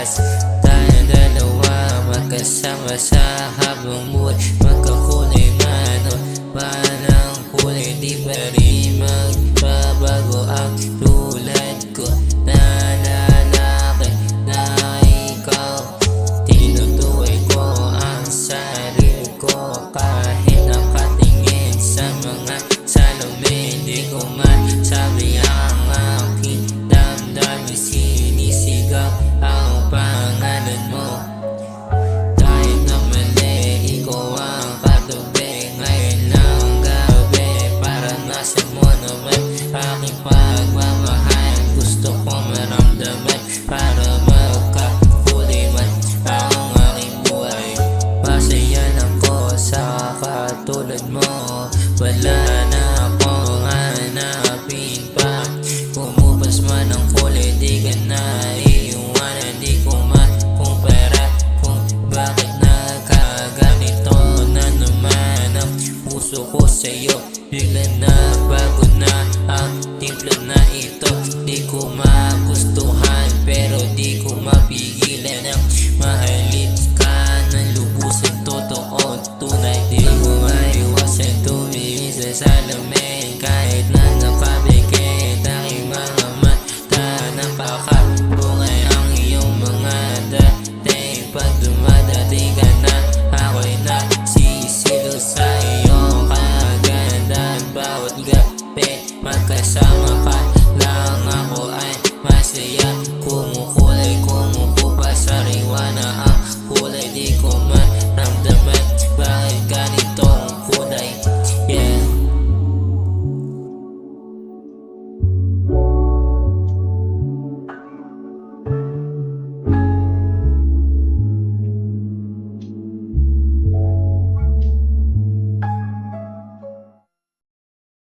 oras. Tayo dalawa magkasama sa habang buhay, magkakulay man o parang kulay, di pa rin magbabago ang tulad ko na lalaki na ikaw. Tinutukoy ko ang sarili ko kahit nakatingin sa mga salamin. Di ko masabi ang aking damdamin, sinisigaw ang pangalan mo. Kahit na mali, ikaw ang katabi ngayon ng gabi. Para nasa mo naman aking pagmamahal, gusto ko maramdaman para magkakulay man ang aking buhay. Masaya ako sa katulad mo, wala na akong hanapin pa. Kumupas man ang kulay, di ka na iiwanan. Di ko makumpara kung bakit nagkaganito na naman ang puso ko sa'yo. Bigla na bago na ang timpla na ito. Di ko magustuhan pero di ko mapigilan ang mahalin ka ng lubusan. Totoo, tunay, di ko maiwasan tumingin sa salamin kahit na napabigit aking mga mata. Napakabungay ang iyong mga dating. Pag dumadating ka na, ako'y nasisilo sa iyong kagandahan. Bawat gabi magkasama ka lang, ako ay masaya.